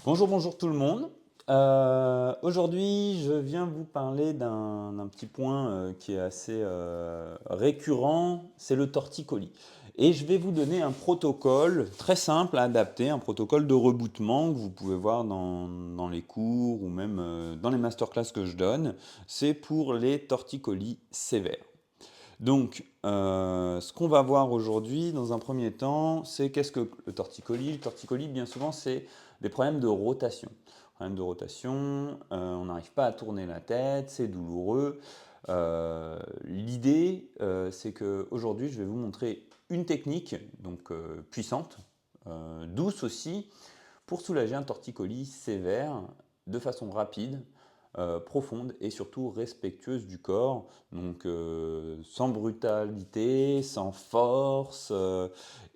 Bonjour tout le monde. Aujourd'hui, je viens vous parler d'un petit point qui est assez récurrent, c'est le torticolis. Et je vais vous donner un protocole très simple à adapter, un protocole de rebootement que vous pouvez voir dans les cours ou même dans les masterclass que je donne. C'est pour les torticolis sévères. Donc, ce qu'on va voir aujourd'hui, dans un premier temps, c'est qu'est-ce que le torticolis? Le torticolis, bien souvent, c'est des problèmes de rotation. Problèmes de rotation, on n'arrive pas à tourner la tête, c'est douloureux. L'idée, c'est qu'aujourd'hui, je vais vous montrer une technique, donc puissante, douce aussi, pour soulager un torticolis sévère de façon rapide, profonde et surtout respectueuse du corps, donc sans brutalité, sans force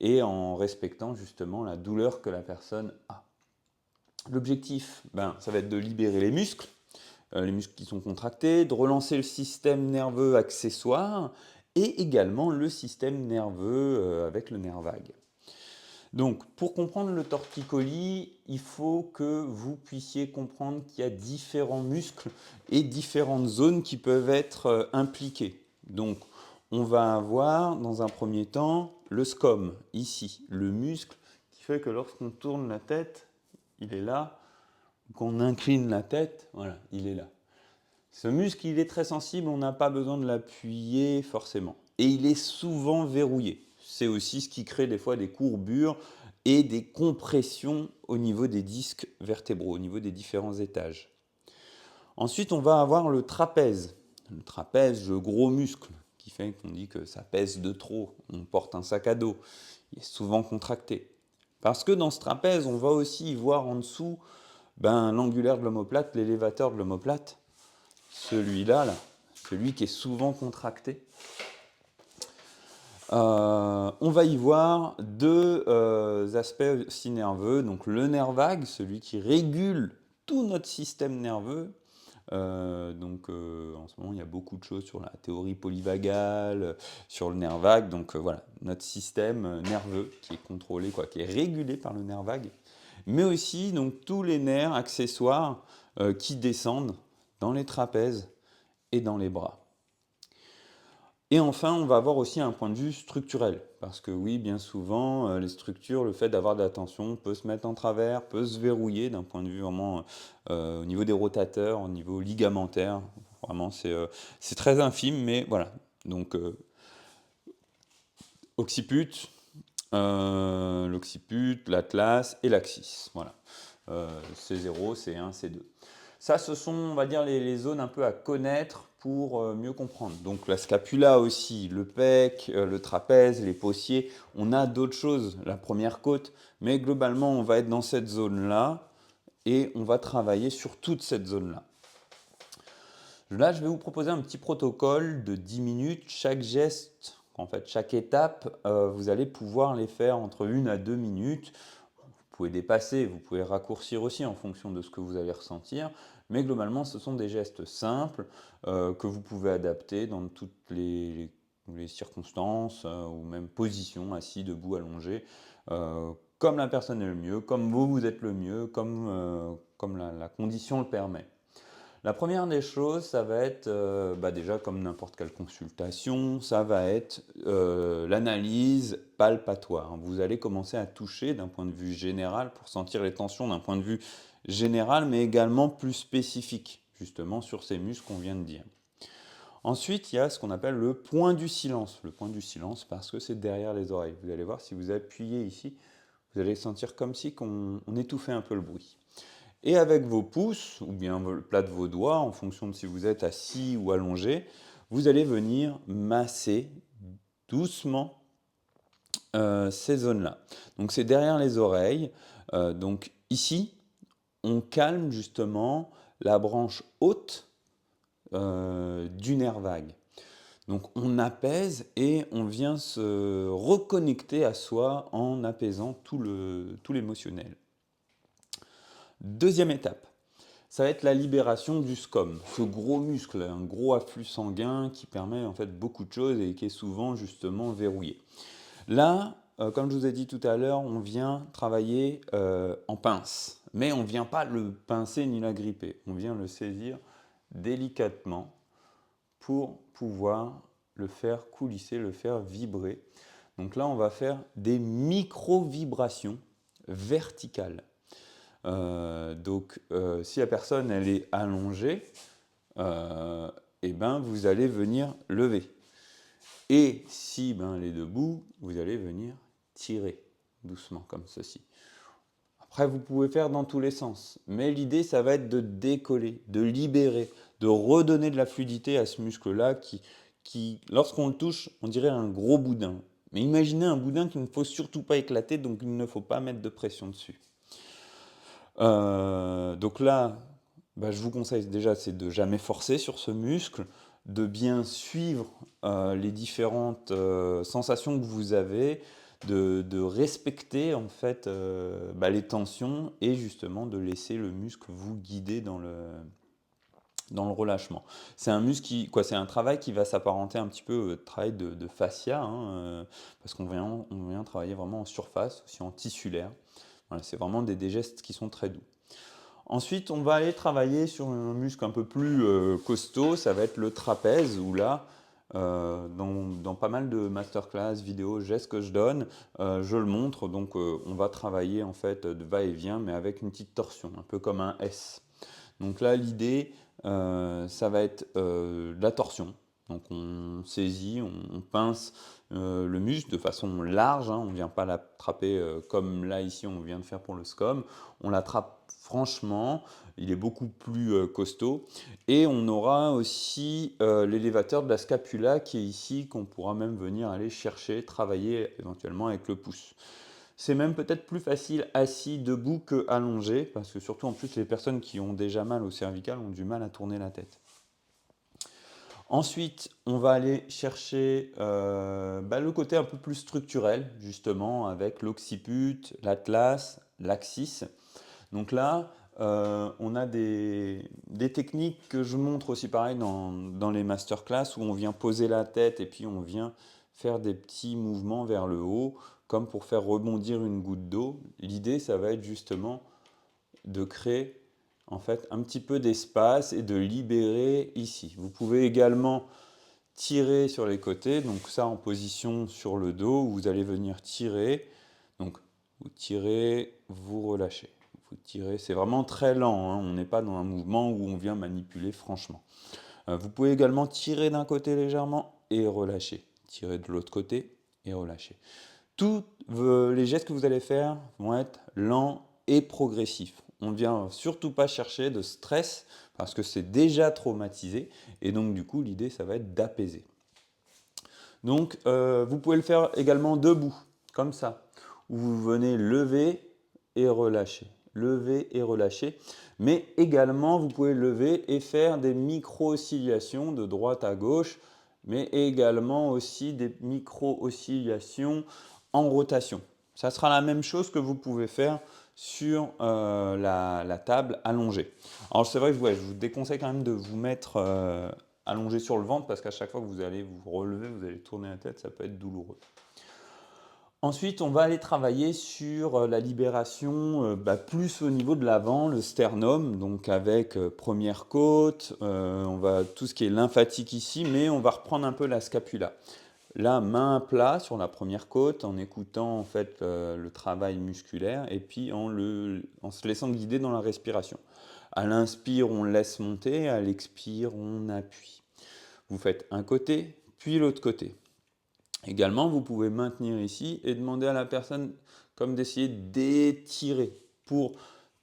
et en respectant justement la douleur que la personne a. L'objectif, ça va être de libérer les muscles qui sont contractés, de relancer le système nerveux accessoire et également le système nerveux avec le nerf vague. Donc, pour comprendre le torticolis, il faut que vous puissiez comprendre qu'il y a différents muscles et différentes zones qui peuvent être impliquées. Donc, on va avoir dans un premier temps le scom, ici, le muscle qui fait que lorsqu'on tourne la tête, il est là, qu'on incline la tête, voilà, il est là. Ce muscle, il est très sensible, on n'a pas besoin de l'appuyer forcément. Et il est souvent verrouillé. C'est aussi ce qui crée des fois des courbures et des compressions au niveau des disques vertébraux, au niveau des différents étages. Ensuite, on va avoir le trapèze. Le trapèze, le gros muscle, qui fait qu'on dit que ça pèse de trop. On porte un sac à dos. Il est souvent contracté. Parce que dans ce trapèze, on va aussi voir en dessous l'angulaire de l'omoplate, l'élévateur de l'omoplate. Celui-là, celui qui est souvent contracté. On va y voir deux aspects aussi nerveux. Donc le nerf vague, celui qui régule tout notre système nerveux. En ce moment, il y a beaucoup de choses sur la théorie polyvagale, sur le nerf vague. Donc voilà, notre système nerveux qui est contrôlé, qui est régulé par le nerf vague. Mais aussi donc, tous les nerfs accessoires qui descendent dans les trapèzes et dans les bras. Et enfin, on va avoir aussi un point de vue structurel, parce que oui, bien souvent, les structures, le fait d'avoir de la tension peut se mettre en travers, peut se verrouiller d'un point de vue vraiment au niveau des rotateurs, au niveau ligamentaire. Vraiment, c'est très infime, mais voilà. Donc, occiput, l'occiput, l'atlas et l'axis. Voilà. C0, C1, C2. Ça, ce sont, on va dire, les zones un peu à connaître pour mieux comprendre. Donc la scapula aussi, le pec, le trapèze, les possiers. On a d'autres choses, la première côte, mais globalement, on va être dans cette zone-là et on va travailler sur toute cette zone-là. Là, je vais vous proposer un petit protocole de 10 minutes. Chaque geste, en fait, chaque étape, vous allez pouvoir les faire entre 1 à 2 minutes. Vous pouvez dépasser, vous pouvez raccourcir aussi en fonction de ce que vous allez ressentir, mais globalement ce sont des gestes simples que vous pouvez adapter dans toutes les circonstances ou même positions, assis, debout, allongé, comme la personne est le mieux, comme vous êtes le mieux, comme la condition le permet. La première des choses, ça va être, déjà comme n'importe quelle consultation, ça va être l'analyse palpatoire. Vous allez commencer à toucher d'un point de vue général pour sentir les tensions d'un point de vue général, mais également plus spécifique, justement sur ces muscles qu'on vient de dire. Ensuite, il y a ce qu'on appelle le point du silence. Le point du silence parce que c'est derrière les oreilles. Vous allez voir, si vous appuyez ici, vous allez sentir comme si on étouffait un peu le bruit. Et avec vos pouces, ou bien le plat de vos doigts, en fonction de si vous êtes assis ou allongé, vous allez venir masser doucement ces zones-là. Donc c'est derrière les oreilles. Donc ici, on calme justement la branche haute du nerf vague. Donc on apaise et on vient se reconnecter à soi en apaisant tout l'émotionnel. Deuxième étape, ça va être la libération du scom, ce gros muscle, un gros afflux sanguin qui permet en fait beaucoup de choses et qui est souvent justement verrouillé. Là, comme je vous ai dit tout à l'heure, on vient travailler en pince. Mais on ne vient pas le pincer ni l'agripper, on vient le saisir délicatement pour pouvoir le faire coulisser, le faire vibrer. Donc là, on va faire des micro-vibrations verticales. Si la personne elle est allongée, et ben, vous allez venir lever. Et si elle est debout, vous allez venir tirer doucement comme ceci. Après, vous pouvez faire dans tous les sens, mais l'idée, ça va être de décoller, de libérer, de redonner de la fluidité à ce muscle-là qui lorsqu'on le touche, on dirait un gros boudin. Mais imaginez un boudin qu'il ne faut surtout pas éclater, donc il ne faut pas mettre de pression dessus. Donc là, je vous conseille déjà, c'est de jamais forcer sur ce muscle, de bien suivre les différentes sensations que vous avez, de respecter en fait les tensions et justement de laisser le muscle vous guider dans le relâchement. C'est un muscle c'est un travail qui va s'apparenter un petit peu au travail de fascia, parce qu'on vient travailler vraiment en surface, aussi en tissulaire. Voilà, c'est vraiment des gestes qui sont très doux. Ensuite, on va aller travailler sur un muscle un peu plus costaud, ça va être le trapèze, où là, dans pas mal de masterclass, vidéos, gestes que je donne, je le montre. Donc, on va travailler en fait de va-et-vient, mais avec une petite torsion, un peu comme un S. Donc là, l'idée, ça va être de la torsion. Donc on saisit, on pince le muscle de façon large, on ne vient pas l'attraper comme là ici on vient de faire pour le SCOM, on l'attrape franchement, il est beaucoup plus costaud et on aura aussi l'élévateur de la scapula qui est ici, qu'on pourra même venir aller chercher, travailler éventuellement avec le pouce. C'est même peut-être plus facile assis, debout que allongé, parce que surtout en plus les personnes qui ont déjà mal au cervical ont du mal à tourner la tête. Ensuite, on va aller chercher le côté un peu plus structurel, justement, avec l'occiput, l'atlas, l'axis. Donc là, on a des techniques que je montre aussi pareil dans les masterclass, où on vient poser la tête et puis on vient faire des petits mouvements vers le haut, comme pour faire rebondir une goutte d'eau. L'idée, ça va être justement de créer en fait un petit peu d'espace et de libérer ici. Vous pouvez également tirer sur les côtés, donc ça en position sur le dos, où vous allez venir tirer. Donc vous tirez, vous relâchez. Vous tirez, c'est vraiment très lent, on n'est pas dans un mouvement où on vient manipuler franchement. Vous pouvez également tirer d'un côté légèrement et relâcher. Tirer de l'autre côté et relâcher. Tous les gestes que vous allez faire vont être lents et progressifs. On ne vient surtout pas chercher de stress parce que c'est déjà traumatisé et donc du coup l'idée ça va être d'apaiser. Donc vous pouvez le faire également debout, comme ça, où vous venez lever et relâcher. Lever et relâcher. Mais également vous pouvez lever et faire des micro-oscillations de droite à gauche, mais également aussi des micro-oscillations en rotation. Ça sera la même chose que vous pouvez faire sur la table allongée. Alors c'est vrai que je vous déconseille quand même de vous mettre allongé sur le ventre parce qu'à chaque fois que vous allez vous relever, vous allez tourner la tête, ça peut être douloureux. Ensuite, on va aller travailler sur la libération plus au niveau de l'avant, le sternum, donc avec première côte, on va tout ce qui est lymphatique ici, mais on va reprendre un peu la scapula. Là, main à plat sur la première côte, en écoutant en fait le travail musculaire et puis en se laissant guider dans la respiration. À l'inspire, on laisse monter, à l'expire, on appuie. Vous faites un côté, puis l'autre côté. Également, vous pouvez maintenir ici et demander à la personne comme d'essayer d'étirer pour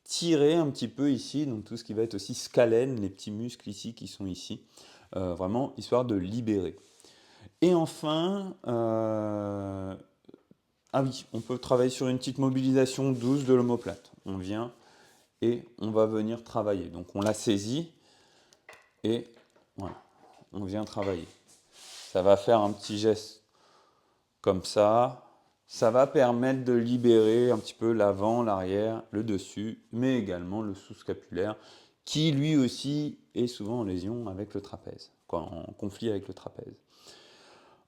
tirer un petit peu ici, donc tout ce qui va être aussi scalène, les petits muscles ici qui sont ici, vraiment histoire de libérer. Et enfin, on peut travailler sur une petite mobilisation douce de l'omoplate. On vient et on va venir travailler. Donc on la saisit et voilà, on vient travailler. Ça va faire un petit geste comme ça. Ça va permettre de libérer un petit peu l'avant, l'arrière, le dessus, mais également le sous-scapulaire, qui lui aussi est souvent en lésion avec le trapèze, en conflit avec le trapèze.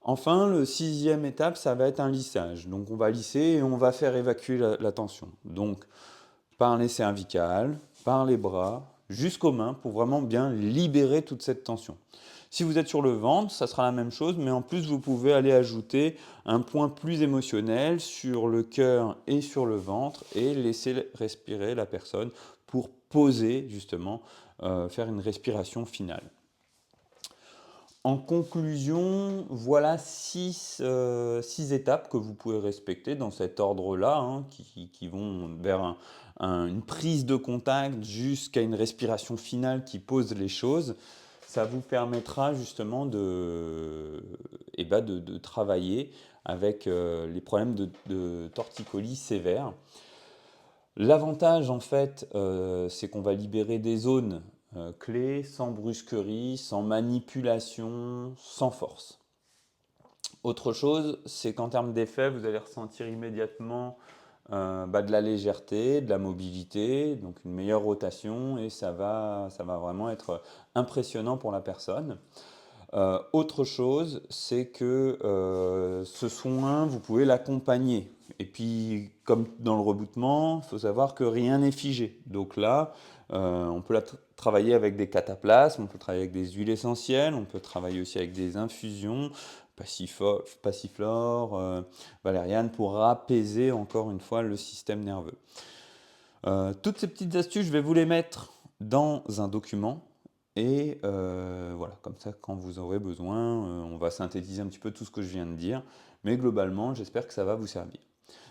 Enfin, le sixième étape, ça va être un lissage. Donc on va lisser et on va faire évacuer la tension. Donc par les cervicales, par les bras, jusqu'aux mains, pour vraiment bien libérer toute cette tension. Si vous êtes sur le ventre, ça sera la même chose, mais en plus, vous pouvez aller ajouter un point plus émotionnel sur le cœur et sur le ventre et laisser respirer la personne pour poser, justement, faire une respiration finale. En conclusion, voilà 6 étapes que vous pouvez respecter dans cet ordre-là, hein, qui vont vers une prise de contact jusqu'à une respiration finale qui pose les choses. Ça vous permettra justement de travailler avec les problèmes de torticolis sévères. L'avantage, en fait, c'est qu'on va libérer des zones clés sans brusquerie, sans manipulation, sans force. Autre chose, c'est qu'en termes d'effet, vous allez ressentir immédiatement de la légèreté, de la mobilité, donc une meilleure rotation, et ça va vraiment être impressionnant pour la personne. Autre chose, c'est que ce soin, vous pouvez l'accompagner. Et puis, comme dans le reboutement, il faut savoir que rien n'est figé. Donc là, on peut travailler avec des cataplasmes, on peut travailler avec des huiles essentielles, on peut travailler aussi avec des infusions, passiflore, valériane, pour apaiser encore une fois le système nerveux. Toutes ces petites astuces, je vais vous les mettre dans un document. Et voilà, comme ça, quand vous aurez besoin, on va synthétiser un petit peu tout ce que je viens de dire. Mais globalement, j'espère que ça va vous servir.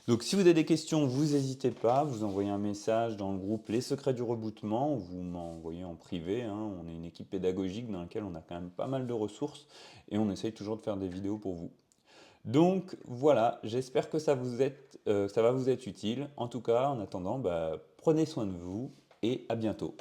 Donc si vous avez des questions, vous n'hésitez pas, vous envoyez un message dans le groupe Les Secrets du Reboutement, ou vous m'envoyez en privé, hein. On est une équipe pédagogique dans laquelle on a quand même pas mal de ressources et on essaye toujours de faire des vidéos pour vous. Donc voilà, j'espère que ça va vous être utile. En tout cas, en attendant, prenez soin de vous et à bientôt.